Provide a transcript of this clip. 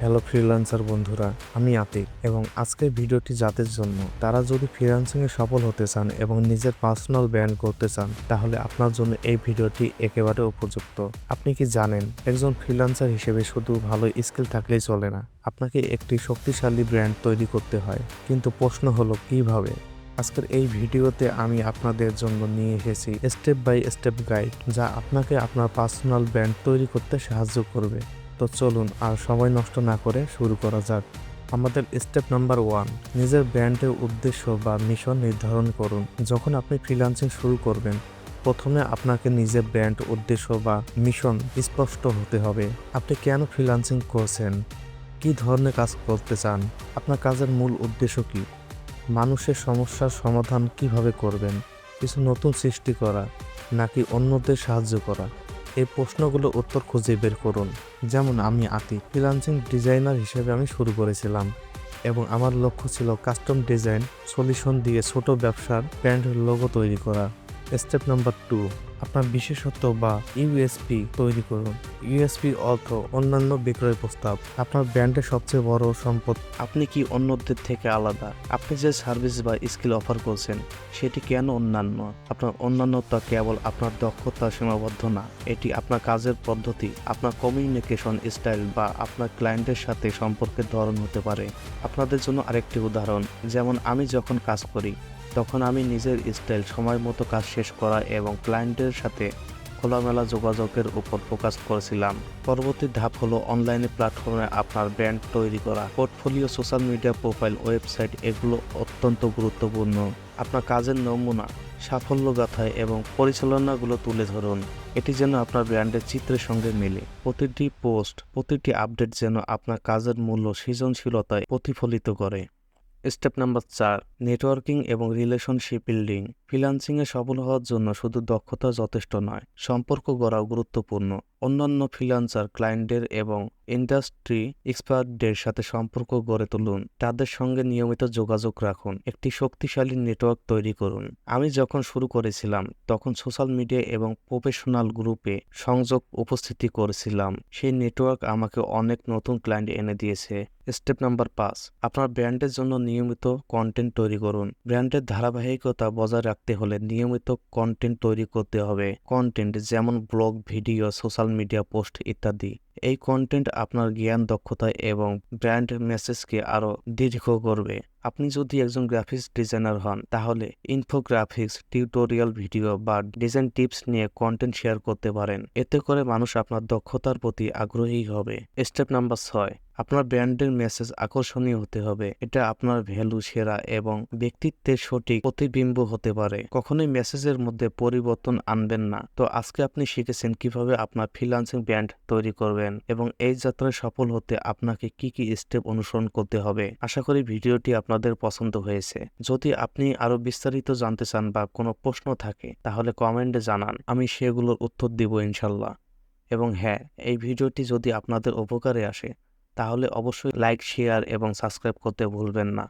Hello freelancer বন্ধুরা, আমি আতিক এবং আজকের ভিডিওটি যাদের জন্য তারা যদি ফ্রিল্যান্সিংয়ে সফল হতে চান এবং নিজের পার্সোনাল ব্র্যান্ড করতে চান তাহলে আপনার জন্য এই ভিডিওটি একেবারে উপযুক্ত। আপনি কি জানেন একজন ফ্রিল্যান্সার হিসেবে শুধু ভালো স্কিল থাকলেই চলে না, আপনাকে একটি শক্তিশালী ব্র্যান্ড তৈরি করতে হয়। কিন্তু প্রশ্ন হলো কিভাবে। আজকের এই ভিডিওতে আমি আপনাদের জন্য নিয়ে এসেছি স্টেপ বাই স্টেপ গাইড, যা আপনাকে আপনার পার্সোনাল ব্র্যান্ড তৈরি করতে সাহায্য করবে। তো চলুন আর সময় নষ্ট না করে শুরু করা যাক। আমাদের স্টেপ নাম্বার 1, নিজের ব্র্যান্ডের উদ্দেশ্য বা মিশন নির্ধারণ করুন। যখন আপনি ফ্রিল্যান্সিং শুরু করবেন, প্রথমে আপনাকে নিজের ব্র্যান্ড, উদ্দেশ্য বা মিশন স্পষ্ট হতে হবে। আপনি কেন ফ্রিল্যান্সিং করছেন, কী ধরনের কাজ করতে চান, আপনার কাজের মূল উদ্দেশ্য কী, মানুষের সমস্যার সমাধান কিভাবে করবেন, কিছু নতুন সৃষ্টি করা নাকি অন্যদের সাহায্য করা। এই প্রশ্নগুলোর উত্তর খুঁজে বের করুন। যেমন আমি আতিক, ফ্রিল্যান্সিং ডিজাইনার হিসেবে আমি শুরু করেছিলাম এবং আমার লক্ষ্য ছিল কাস্টম ডিজাইন সলিউশন দিয়ে ছোট ব্যবসার ব্র্যান্ড লোগো তৈরি করা। স্টেপ নাম্বার 2, আপনার বিশেষত্ব বা ইউএসপি তৈরি করুন। ইউএসপি অর্থ অন্যান্য বিক্রয় প্রস্তাব। আপনার ব্র্যান্ডের সবচেয়ে বড় সম্পদ আপনি কি অন্যদের থেকে আলাদা। আপনি যে সার্ভিস বা স্কিল অফার করছেন সেটি কেন অন্যান্য। আপনার অন্যান্যতা কেবল আপনার দক্ষতা সীমাবদ্ধ না, এটি আপনার কাজের পদ্ধতি, আপনার কমিউনিকেশন স্টাইল বা আপনার ক্লায়েন্টের সাথে সম্পর্কের ধরন হতে পারে। আপনাদের জন্য আরেকটি উদাহরণ, যেমন আমি যখন কাজ করি তখন আমি নিজের স্টাইল, সময় মতো কাজ শেষ করা এবং ক্লায়েন্টের সাথে খোলামেলা যোগাযোগের উপর ফোকাস করেছিলাম। পরবর্তী ধাপ হলো অনলাইনে প্ল্যাটফর্মে আপনার ব্র্যান্ড তৈরি করা। Portfolio, social media profile, website এগুলো অত্যন্ত গুরুত্বপূর্ণ। আপনার কাজের নমুনা, সাফল্যগাথায় এবং পরিচালনাগুলো তুলে ধরুন, এটি যেন আপনার ব্র্যান্ডের চিত্রের সঙ্গে মেলে। প্রতিটি পোস্ট, প্রতিটি আপডেট যেন আপনার কাজের মূল্য, সৃজনশীলতায় প্রতিফলিত করে। স্টেপ নাম্বার 4, নেটওয়ার্কিং এবং রিলেশনশিপ বিল্ডিং। ফ্রিল্যান্সিংয়ে সফল হওয়ার জন্য শুধু দক্ষতা যথেষ্ট নয়, সম্পর্ক গড়াও গুরুত্বপূর্ণ। অন্যান্য ফ্রিল্যান্সার, ক্লায়েন্টদের এবং ইন্ডাস্ট্রি এক্সপার্টদের সাথে সম্পর্ক গড়ে তুলুন। তাদের সঙ্গে নিয়মিত যোগাযোগ রাখুন, একটি শক্তিশালী নেটওয়ার্ক তৈরি করুন। আমি যখন শুরু করেছিলাম তখন সোশ্যাল মিডিয়া এবং প্রফেশনাল গ্রুপে সংযোগ উপস্থিতি করেছিলাম। সেই নেটওয়ার্ক আমাকে অনেক নতুন ক্লায়েন্ট এনে দিয়েছে। স্টেপ নাম্বার 5, আপনার ব্র্যান্ডের জন্য নিয়মিত কন্টেন্ট তৈরি করুন। ব্র্যান্ডের ধারাবাহিকতা বজায় রাখতে হলে নিয়মিত কন্টেন্ট তৈরি করতে হবে। কন্টেন্ট যেমন blog, video, social media post ইত্যাদি। এই কন্টেন্ট আপনার জ্ঞান, দক্ষতা এবং ব্র্যান্ড মেসেজকে আরও দীর্ঘ করবে। আপনি যদি একজন গ্রাফিক্স ডিজাইনার হন তাহলে ইনফোগ্রাফিক্স, টিউটোরিয়াল ভিডিও বা ডিজাইন টিপস নিয়ে কন্টেন্ট শেয়ার করতে পারেন। এতে করে মানুষ আপনার দক্ষতার প্রতি আগ্রহী হবে। স্টেপ নাম্বার 6, আপনার ব্র্যান্ডের মেসেজ আকর্ষণীয় হতে হবে। এটা আপনার ভ্যালু, সেরা এবং ব্যক্তিত্বের সঠিক প্রতিবিম্ব হতে পারে। কখনোই মেসেজের মধ্যে পরিবর্তন আনবেন না। তো আজকে আপনি শিখেছেন কিভাবে আপনার ফ্রিল্যান্সিং ব্র্যান্ড তৈরি করবেন এবং এই যাত্রায় সফল হতে আপনাকে কি কি স্টেপ অনুসরণ করতে হবে। আশা করি ভিডিওটি আপনাদের পছন্দ হয়েছে। যদি আপনি আরো বিস্তারিত জানতে চান বা কোনো প্রশ্ন থাকে তাহলে কমেন্টে জানান, আমি সেগুলোর উত্তর দিব ইনশাল্লাহ। এবং হ্যাঁ, এই ভিডিওটি যদি আপনাদের উপকারে আসে তাহলে অবশ্যই লাইক, শেয়ার এবং সাবস্ক্রাইব করতে ভুলবেন না।